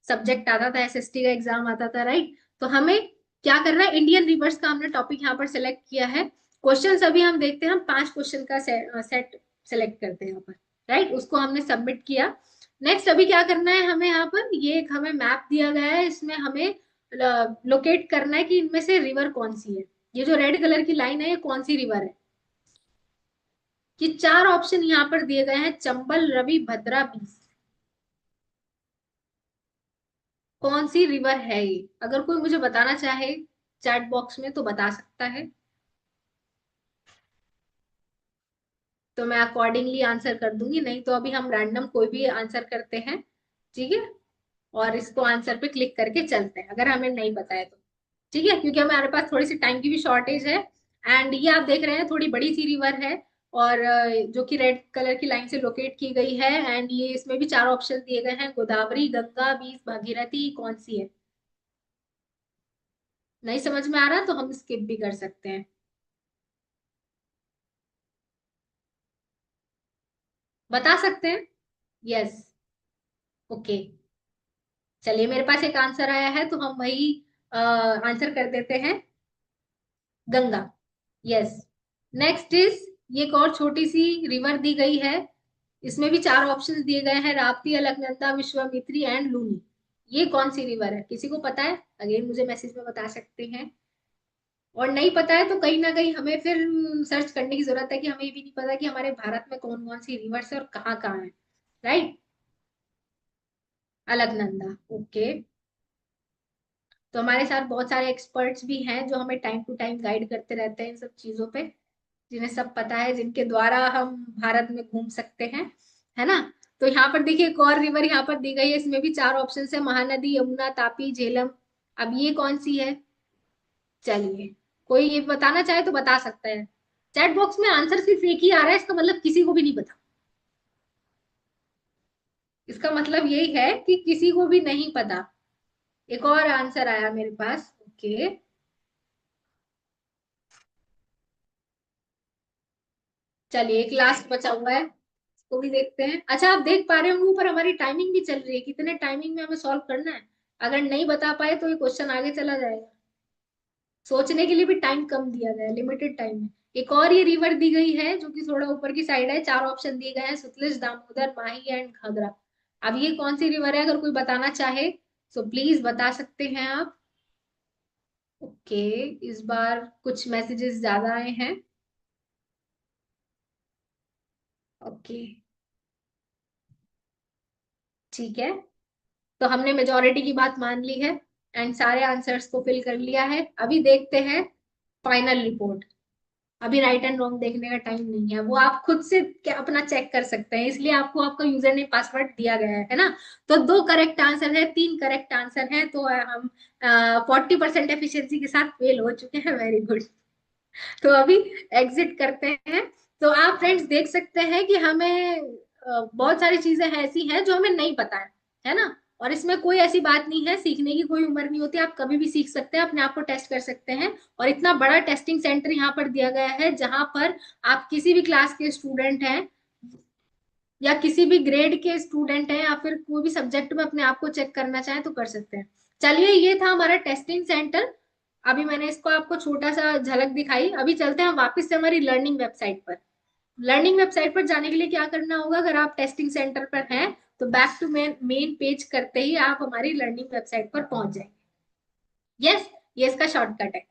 सब्जेक्ट आता था, एसएसटी का एग्जाम आता था, राइट। तो हमें क्या करना है, इंडियन रिवर्स का हमने टॉपिक यहाँ पर सिलेक्ट किया है। क्वेश्चन अभी हम देखते हैं, हम 5 क्वेश्चन का सेट सेलेक्ट करते हैं यहाँ पर, राइट। उसको हमने सबमिट किया। नेक्स्ट अभी क्या करना है हमें, यहाँ पर ये एक हमें मैप दिया गया है, इसमें हमें लोकेट करना है कि इनमें से रिवर कौन सी है। ये जो रेड कलर की लाइन है, ये कौन सी रिवर है। ये 4 ऑप्शन यहाँ पर दिए गए हैं, चंबल, रवि, भद्रा, बीस। कौन सी रिवर है ये, अगर कोई मुझे बताना चाहे चैट बॉक्स में तो बता सकता है, तो मैं अकॉर्डिंगली आंसर कर दूंगी, नहीं तो अभी हम रैंडम कोई भी आंसर करते हैं, ठीक है। और इसको आंसर पे क्लिक करके चलते हैं, अगर हमें नहीं पता है तो, ठीक है, क्योंकि हमारे पास थोड़ी सी टाइम की भी शॉर्टेज है। एंड ये आप देख रहे हैं थोड़ी बड़ी सी रिवर है, और जो कि रेड कलर की लाइन से लोकेट की गई है। एंड ये इसमें भी 4 ऑप्शन दिए गए हैं, गोदावरी, गंगा, बीस, भागीरथी, कौन सी है। नहीं समझ में आ रहा तो हम स्किप भी कर सकते हैं, बता सकते हैं। यस, ओके, चलिए मेरे पास एक आंसर आया है, तो हम वही आंसर कर देते हैं, गंगा। यस। नेक्स्ट इज, ये एक और छोटी सी रिवर दी गई है, इसमें भी 4 ऑप्शंस दिए गए हैं, राप्ती, अलकनंदा, विश्वामित्री एंड लूनी। ये कौन सी रिवर है, किसी को पता है, अगेन मुझे मैसेज में बता सकते हैं। और नहीं पता है तो कहीं ना कहीं हमें फिर सर्च करने की जरूरत है, कि हमें ये भी नहीं पता कि हमारे भारत में कौन कौन सी रिवर्स है और कहाँ कहाँ है, राइट। अलकनंदा, ओके। तो हमारे साथ बहुत सारे एक्सपर्ट्स भी हैं, जो हमें टाइम टू टाइम गाइड करते रहते हैं इन सब चीजों पे, जिन्हें सब पता है, जिनके द्वारा हम भारत में घूम सकते हैं, है ना। तो यहाँ पर देखिए एक और रिवर यहाँ पर दी गई है, इसमें भी 4 ऑप्शन है, महानदी, यमुना, तापी, झेलम। अब ये कौन सी है, चलिए कोई ये बताना चाहे तो बता सकता है। चैट बॉक्स में आंसर सिर्फ एक ही आ रहा है, इसका मतलब किसी को भी नहीं पता, इसका मतलब यही है कि किसी को भी नहीं पता। एक और आंसर आया मेरे पास, ओके। चलिए एक लास्ट बचा हुआ है, इसको भी देखते हैं। अच्छा आप देख पा रहे होंगे ऊपर हमारी टाइमिंग भी चल रही है, कितने टाइमिंग में हमें सॉल्व करना है। अगर नहीं बता पाए तो ये क्वेश्चन आगे चला जाएगा, सोचने के लिए भी टाइम कम दिया गया है, लिमिटेड टाइम है। एक और ये रिवर दी गई है, जो कि थोड़ा ऊपर की साइड है, 4 ऑप्शन दिए गए हैं, सतलुज, दामोदर, माही एंड घाघरा। अब ये कौन सी रिवर है, अगर कोई बताना चाहे तो प्लीज बता सकते हैं आप। ओके, इस बार कुछ मैसेजेस ज्यादा आए हैं, ओके, ठीक है। तो हमने मेजोरिटी की बात मान ली है, एंड सारे आंसर्स को फिल कर लिया है। अभी देखते हैं फाइनल रिपोर्ट। अभी राइट एंड रॉन्ग देखने का टाइम नहीं है, वो आप खुद से क्या अपना चेक कर सकते हैं, इसलिए आपको आपका यूजर नेम पासवर्ड दिया गया है ना। तो 2 करेक्ट आंसर है, 3 करेक्ट आंसर है, तो हम 40% एफिशिएंसी के साथ फेल हो चुके हैं। Very good. तो अभी एग्जिट करते हैं। तो आप फ्रेंड्स देख सकते हैं कि हमें बहुत सारी चीजें ऐसी हैं जो हमें नहीं पता है ना। और इसमें कोई ऐसी बात नहीं है, सीखने की कोई उम्र नहीं होती, आप कभी भी सीख सकते हैं, अपने आप को टेस्ट कर सकते हैं। और इतना बड़ा टेस्टिंग सेंटर यहाँ पर दिया गया है, जहां पर आप किसी भी क्लास के स्टूडेंट हैं या किसी भी ग्रेड के स्टूडेंट हैं या फिर कोई भी सब्जेक्ट में अपने आप को चेक करना चाहें तो कर सकते हैं। चलिए, ये था हमारा टेस्टिंग सेंटर। अभी मैंने इसको आपको छोटा सा झलक दिखाई। अभी चलते हैं वापस से हमारी लर्निंग वेबसाइट पर। लर्निंग वेबसाइट पर जाने के लिए क्या करना होगा, अगर आप टेस्टिंग सेंटर पर हैं तो बैक टू मेन पेज करते ही आप हमारी लर्निंग वेबसाइट पर पहुंच जाएंगे। यस, ये इसका शॉर्टकट है।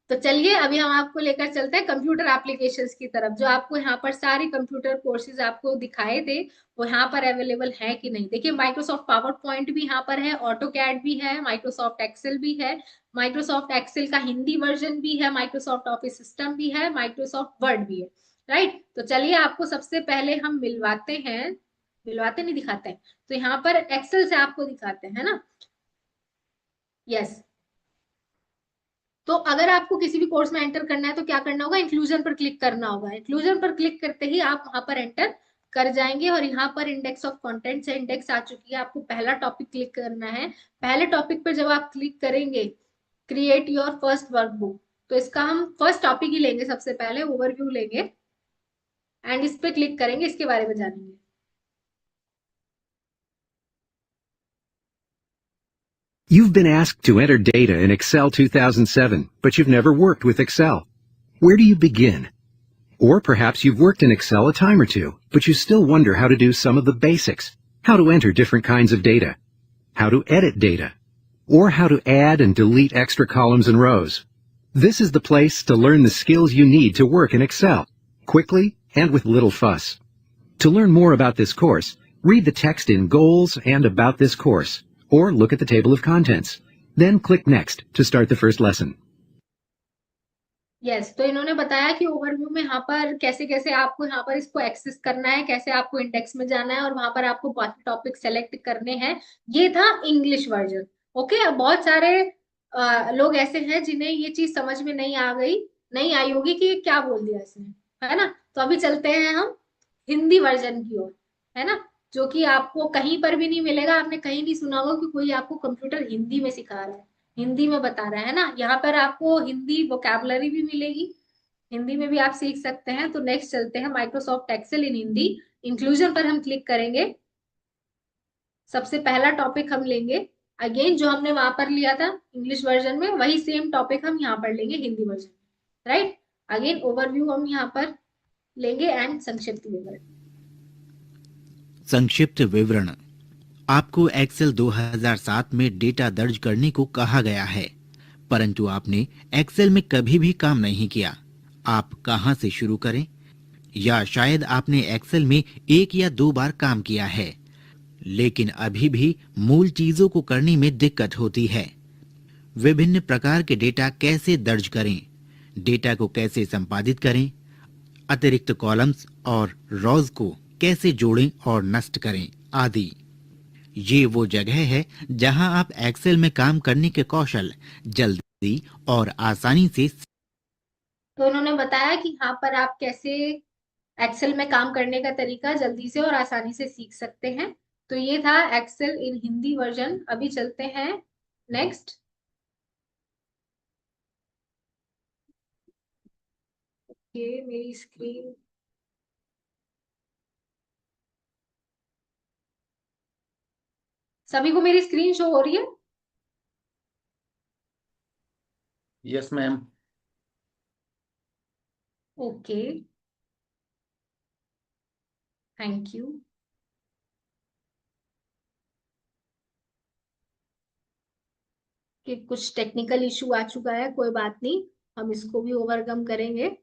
तो चलिए, अभी हम आपको लेकर चलते हैं कंप्यूटर एप्लीकेशंस की तरफ। जो आपको यहाँ पर सारी कंप्यूटर कोर्सेज आपको दिखाए थे, वो यहाँ पर अवेलेबल है कि नहीं। देखिए, माइक्रोसॉफ्ट पावर पॉइंट भी यहाँ पर है, ऑटो कैड भी है, माइक्रोसॉफ्ट एक्सेल भी है, माइक्रोसॉफ्ट एक्सेल का हिंदी वर्जन भी है, माइक्रोसॉफ्ट ऑफिस सिस्टम भी है, माइक्रोसॉफ्ट वर्ड भी है। राइट। तो चलिए, आपको सबसे पहले हम मिलवाते हैं, मिलवाते नहीं दिखाते हैं, तो यहाँ पर एक्सेल से आपको दिखाते हैं ना। यस। तो अगर आपको किसी भी कोर्स में एंटर करना है तो क्या करना होगा, इंक्लूजन पर क्लिक करना होगा। इंक्लूजन पर क्लिक करते ही आप वहां पर एंटर कर जाएंगे और यहाँ पर इंडेक्स ऑफ कंटेंट से इंडेक्स आ चुकी है। आपको पहला टॉपिक क्लिक करना है। पहले टॉपिक पर जब आप क्लिक करेंगे, क्रिएट योर फर्स्ट वर्कबुक, तो इसका हम फर्स्ट टॉपिक ही लेंगे, सबसे पहले ओवरव्यू लेंगे एंड इस पे क्लिक करेंगे, इसके बारे में जानेंगे। You've been asked to enter data in Excel 2007, but you've never worked with Excel. Where do you begin? Or perhaps you've worked in Excel a time or two, but you still wonder how to do some of the basics. How to enter different kinds of data. How to edit data. Or how to add and delete extra columns and rows. This is the place to learn the skills you need to work in Excel, quickly and with little fuss. To learn more about this course, read the text in Goals and About this course, or look at the table of contents. Then click Next to start the first lesson. Yes, तो इन्होंने बताया कि overview में यहाँ पर कैसे कैसे आपको यहाँ पर इसको एक्सेस करना है, कैसे आपको इंडेक्स में जाना है और वहां पर आपको बाकी टॉपिक सेलेक्ट करने हैं। ये था इंग्लिश वर्जन। ओके। अब बहुत सारे लोग ऐसे हैं जिन्हें ये चीज समझ में नहीं आ गई, नहीं आई होगी कि ये क्या बोल दिया इसने, है ना। तो अभी चलते हैं हम हिंदी वर्जन की ओर, है ना, जो कि आपको कहीं पर भी नहीं मिलेगा। आपने कहीं नहीं सुना होगा कि कोई आपको कंप्यूटर हिंदी में सिखा रहा है, हिंदी में बता रहा है ना। यहाँ पर आपको हिंदी वोकैबुलरी भी मिलेगी, हिंदी में भी आप सीख सकते हैं। तो नेक्स्ट चलते हैं, Microsoft Excel in Hindi. Inclusion पर हम क्लिक करेंगे। सबसे पहला टॉपिक हम लेंगे, अगेन जो हमने वहां पर लिया था इंग्लिश वर्जन में, वही सेम टॉपिक हम यहाँ पर लेंगे हिंदी वर्जन में। राइट। अगेन ओवरव्यू हम यहाँ पर लेंगे एंड संक्षिप्त विवरण। संक्षिप्त विवरण। आपको एक्सेल 2007 में डेटा दर्ज करने को कहा गया है, परंतु आपने एक्सेल में कभी भी काम नहीं किया। आप कहां से शुरू करें? या शायद आपने एक्सेल में 1 या 2 बार काम किया है, लेकिन अभी भी मूल चीजों को करने में दिक्कत होती है। विभिन्न प्रकार के डेटा कैसे दर्ज करें? डेटा को कैसे संपादित करें? अतिरिक्त कॉलम्स और रॉज को कैसे जोड़ें और नष्ट करें आदि। ये वो जगह है जहां आप एक्सेल में काम करने के कौशल जल्दी और आसानी से। तो उन्होंने बताया कि यहाँ पर आप कैसे एक्सेल में काम करने का तरीका जल्दी से और आसानी से सीख सकते हैं। तो ये था एक्सेल इन हिंदी वर्जन। अभी चलते हैं नेक्स्ट। ये मेरी स्क्रीन, सभी को मेरी स्क्रीन शो हो रही है? Yes ma'am. Okay, thank you. कि कुछ टेक्निकल इशू आ चुका है, कोई बात नहीं, हम इसको भी ओवरकम करेंगे।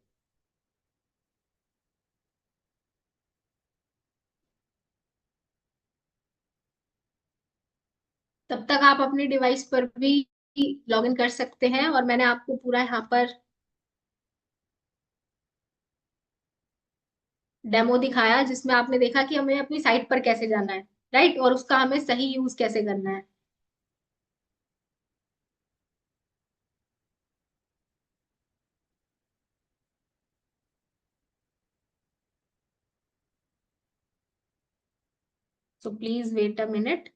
तब तक आप अपने डिवाइस पर भी लॉगिन कर सकते हैं और मैंने आपको पूरा यहाँ पर डेमो दिखाया जिसमें आपने देखा कि हमें अपनी साइट पर कैसे जाना है, राइट, और उसका हमें सही यूज कैसे करना है। So please wait a minute.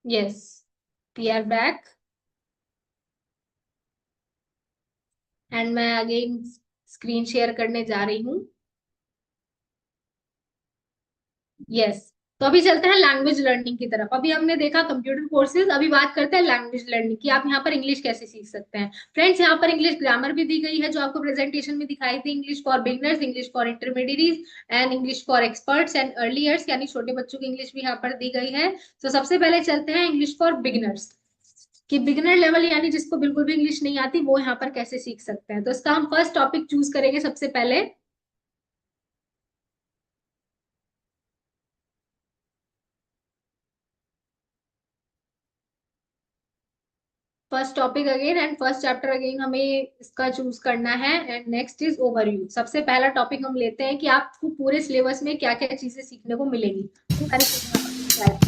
Yes, we are back and मैं अगेन स्क्रीन शेयर करने जा रही हूँ। यस, तो अभी चलते हैं लैंग्वेज लर्निंग की तरफ। अभी हमने देखा कंप्यूटर कोर्सेज, अभी बात करते हैं लैंग्वेज लर्निंग की। आप यहाँ पर इंग्लिश कैसे सीख सकते हैं। फ्रेंड्स, यहाँ पर इंग्लिश ग्रामर भी दी गई है जो आपको प्रेजेंटेशन में दिखाई थी। English for beginners, English for intermediate and English for experts and early years, यानी छोटे बच्चों की इंग्लिश भी यहाँ पर दी गई है। तो सबसे पहले चलते हैं इंग्लिश फॉर बिगनर्स कि बिगिनर लेवल यानी जिसको बिल्कुल भी इंग्लिश नहीं आती वो यहाँ पर कैसे सीख सकते हैं। तो इसका हम फर्स्ट टॉपिक चूज करेंगे सबसे पहले। First topic again and first chapter again हमें इसका चूज करना है। And next is overview. सबसे पहला टॉपिक हम लेते हैं कि आपको पूरे सिलेबस में क्या क्या चीजें सीखने को मिलेंगी। तो सारी चीजें यहाँ पर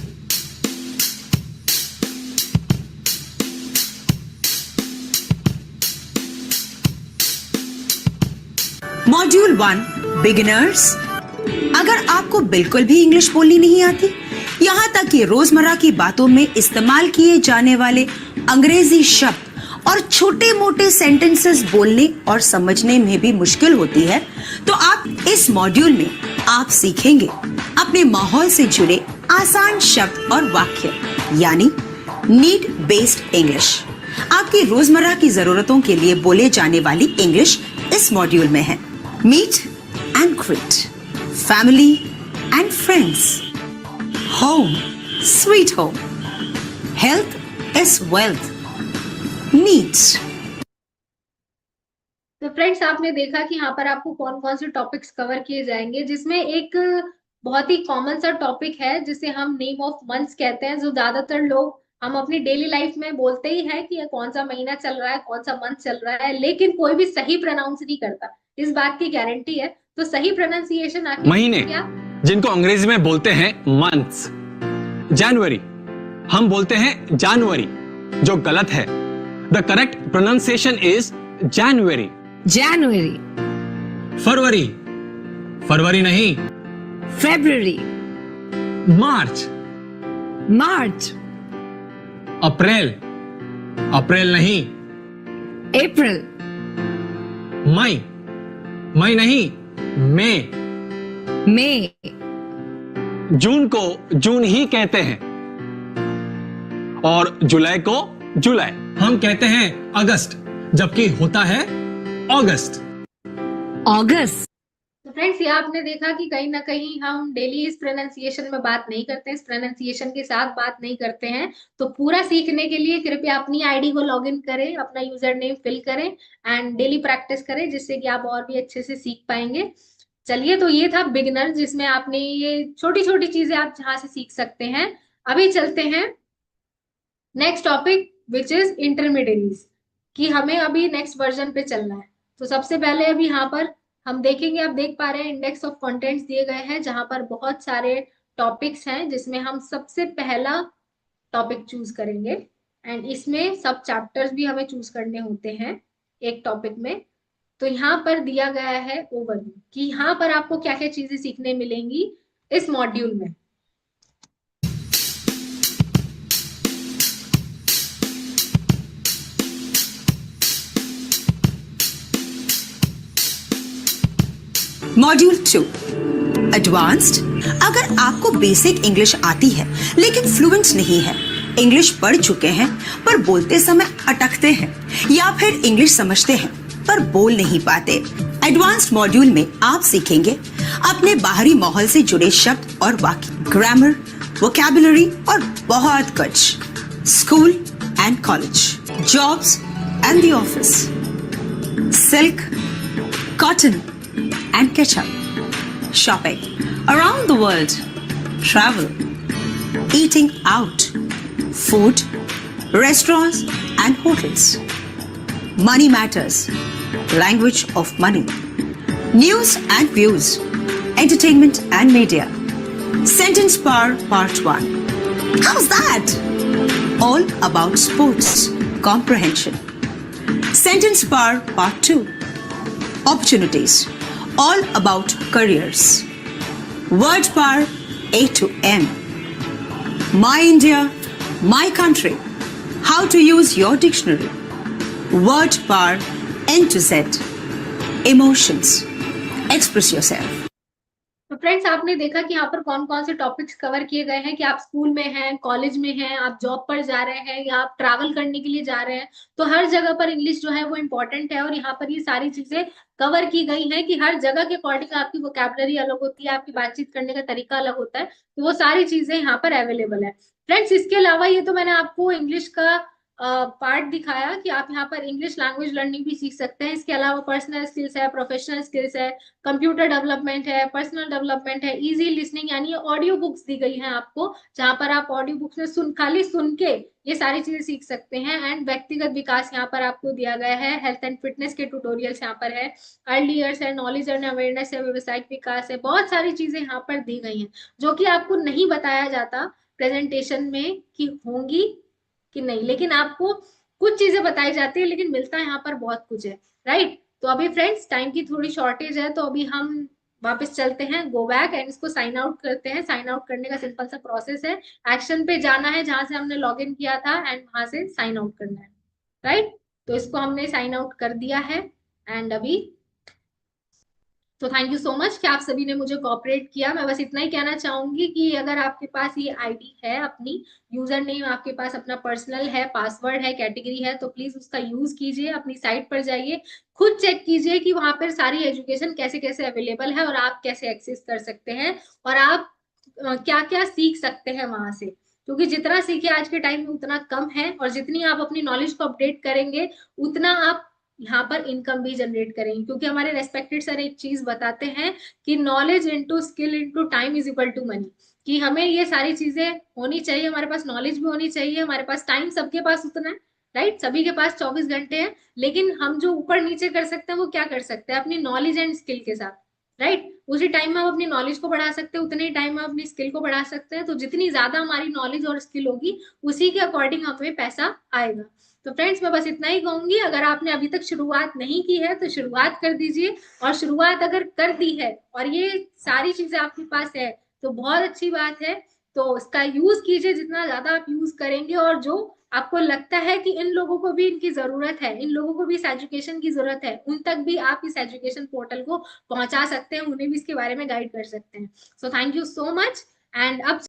मॉड्यूल 1 बिगिनर्स। अगर आपको बिल्कुल भी इंग्लिश बोलनी नहीं आती, यहाँ तक कि रोजमर्रा की बातों में इस्तेमाल किए जाने वाले अंग्रेजी शब्द और छोटे मोटे सेंटेंसेस बोलने और समझने में भी मुश्किल होती है, तो आप इस मॉड्यूल में आप सीखेंगे अपने माहौल से जुड़े आसान शब्द और वाक्य, यानी नीड बेस्ड इंग्लिश। आपकी रोजमर्रा की जरूरतों के लिए बोले जाने वाली इंग्लिश इस मॉड्यूल में है। Meet and greet, family and friends, home sweet home, health is wealth, needs. तो फ्रेंड्स, आपने देखा कि यहाँ पर आपको कौन कौन से टॉपिक्स कवर किए जाएंगे, जिसमें एक बहुत ही कॉमन सा टॉपिक है जिसे हम नेम ऑफ मंथ्स कहते हैं, जो ज्यादातर लोग हम अपनी डेली लाइफ में बोलते ही है कि कौन सा महीना चल रहा है, कौन सा मंथ चल रहा है, लेकिन कोई भी सही प्रोनाउंस नहीं करता। इस बात की गारंटी है। तो सही प्रोनाउंसिएशन आखिर महीने क्या? जिनको अंग्रेजी में बोलते हैं मंथ्स। जनवरी हम बोलते हैं जनवरी, जो गलत है। The correct pronunciation is January. January, फरवरी, फरवरी नहीं, February, मार्च। March, अप्रैल, अप्रैल नहीं, April, मई, मई नहीं, मई। May, जून को जून ही कहते हैं और जुलाई को जुलाई। हम कहते हैं अगस्त, जबकि होता है अगस्त। August, तो फ्रेंड्स, ये आपने देखा कि कहीं ना कहीं हम डेली इस प्रोनाउंसिएशन में बात नहीं करते हैं, इस प्रोनाउंसिएशन के साथ बात नहीं करते हैं। तो पूरा सीखने के लिए कृपया अपनी आईडी को लॉगिन करें, अपना यूजर नेम फिल करें एंड डेली प्रैक्टिस करें, जिससे कि आप और भी अच्छे से सीख पाएंगे। चलिए, तो ये था बिगिनर, जिसमें आपने ये छोटी छोटी चीजें आप जहां से सीख सकते हैं। अभी चलते हैं नेक्स्ट टॉपिक विच इज इंटरमीडिएरीज, कि हमें अभी नेक्स्ट वर्जन पे चलना है। तो सबसे पहले अभी यहाँ पर हम देखेंगे, आप देख पा रहे हैं इंडेक्स ऑफ कंटेंट्स दिए गए हैं, जहां पर बहुत सारे टॉपिक्स हैं, जिसमें हम सबसे पहला टॉपिक चूज करेंगे। एंड इसमें सब चैप्टर्स भी हमें चूज करने होते हैं एक टॉपिक में। तो यहाँ पर दिया गया है ओवरव्यू कि यहाँ पर आपको क्या क्या चीजें सीखने मिलेंगी इस मॉड्यूल में। Module 2 advanced. अगर आपको बेसिक इंग्लिश आती है लेकिन फ्लुएंट नहीं है, इंग्लिश पढ़ चुके हैं पर बोलते समय अटकते हैं या फिर इंग्लिश समझते हैं पर बोल नहीं पाते। एडवांस्ड मॉड्यूल में आप सीखेंगे अपने बाहरी माहौल से जुड़े शब्द और वाक्य, ग्रामर, वोकैबुलरी और बहुत कुछ। School and college, jobs and the office, silk, cotton and ketchup, shopping around the world, travel, eating out, food, restaurants and hotels, money matters, language of money, news and views, entertainment and media, sentence power part 1. How's that? All about sports, comprehension. Sentence power part 2. Opportunities, all about careers. Word power A to M. My India, my country. How to use your dictionary. Word power N to Z. Emotions. Express yourself. तो friends, आपने देखा कि यहाँ पर कौन कौन से topics cover किए गए हैं कि आप स्कूल में हैं, कॉलेज में हैं, आप जॉब पर जा रहे हैं या आप ट्रैवल करने के लिए जा रहे हैं, तो हर जगह पर इंग्लिश जो है वो इम्पोर्टेंट है। और यहाँ पर ये सारी चीजें कवर की गई हैं कि हर जगह के अकॉर्डिंग आपकी वोकैबुलरी अलग होती है, आपकी बातचीत करने का तरीका अलग होता है, तो वो सारी चीजें यहाँ पर अवेलेबल है। फ्रेंड्स, इसके अलावा ये तो मैंने आपको इंग्लिश का पार्ट दिखाया कि आप यहाँ पर इंग्लिश लैंग्वेज लर्निंग भी सीख सकते हैं। इसके अलावा पर्सनल स्किल्स है, प्रोफेशनल स्किल्स है, कंप्यूटर डेवलपमेंट है, पर्सनल डेवलपमेंट है, इजी लिसनिंग यानी ऑडियो बुक्स दी गई हैं आपको, जहां पर आप ऑडियो बुक्स में खाली सुन के ये सारी चीजें सीख सकते हैं। एंड व्यक्तिगत विकास यहाँ पर आपको दिया गया है, हेल्थ एंड फिटनेस के ट्यूटोरियल्स यहाँ पर है, अर्ली ईयर्स है, नॉलेज एंड अवेयरनेस है, व्यवसायिक विकास है, बहुत सारी चीजें यहाँ पर दी गई हैं जो कि आपको नहीं बताया जाता प्रेजेंटेशन में कि होंगी कि नहीं, लेकिन आपको कुछ चीजें बताई जाती है, लेकिन मिलता यहाँ पर बहुत कुछ है, राइट। तो अभी फ्रेंड्स टाइम की थोड़ी शॉर्टेज है, तो अभी हम वापस चलते हैं, गो बैक एंड इसको साइन आउट करते हैं। साइन आउट करने का सिंपल सा प्रोसेस है, एक्शन पे जाना है जहां से हमने लॉग इन किया था एंड वहां से साइन आउट करना है, राइट। तो इसको हमने साइन आउट कर दिया है एंड अभी तो थैंक यू सो मच कि आप सभी ने मुझे कोऑपरेट किया। मैं बस इतना ही कहना चाहूंगी कि अगर आपके पास ये आईडी है, अपनी यूजर नेम आपके पास अपना पर्सनल है, पासवर्ड है, कैटेगरी है, तो प्लीज उसका यूज कीजिए। अपनी साइट पर जाइए, खुद चेक कीजिए कि वहां पर सारी एजुकेशन कैसे कैसे अवेलेबल है और आप कैसे एक्सेस कर सकते हैं और आप क्या क्या सीख सकते हैं वहां से, क्योंकि जितना सीखे आज के टाइम में उतना कम है और जितनी आप अपनी नॉलेज को अपडेट करेंगे उतना आप यहाँ पर इनकम भी जनरेट करेंगे। क्योंकि हमारे रेस्पेक्टेड सर एक चीज बताते हैं कि knowledge into skill into time is equal to money, कि हमें ये सारी चीजें होनी चाहिए, हमारे पास नॉलेज भी होनी चाहिए, हमारे पास टाइम सबके पास उतना है, राइट। सभी के पास 24 घंटे हैं, लेकिन हम जो ऊपर नीचे कर सकते हैं वो क्या कर सकते हैं, अपनी नॉलेज एंड स्किल के साथ, राइट। उसी टाइम में हम अपनी नॉलेज को बढ़ा सकते हैं, उतने ही टाइम में अपनी स्किल को बढ़ा सकते हैं। तो जितनी ज्यादा हमारी नॉलेज और स्किल होगी उसी के अकॉर्डिंग हमें पैसा आएगा। तो फ्रेंड्स मैं बस इतना ही कहूंगी, अगर आपने अभी तक शुरुआत नहीं की है तो शुरुआत कर दीजिए, और शुरुआत अगर कर दी है और ये सारी चीजें आपके पास है तो बहुत अच्छी बात है। तो इसका यूज कीजिए, जितना ज्यादा आप यूज करेंगे और जो आपको लगता है कि इन लोगों को भी इनकी जरूरत है, इन लोगों को भी इस एजुकेशन की जरूरत है, उन तक भी आप इस एजुकेशन पोर्टल को पहुंचा सकते हैं, उन्हें भी इसके बारे में गाइड कर सकते हैं। So thank you so much. And अब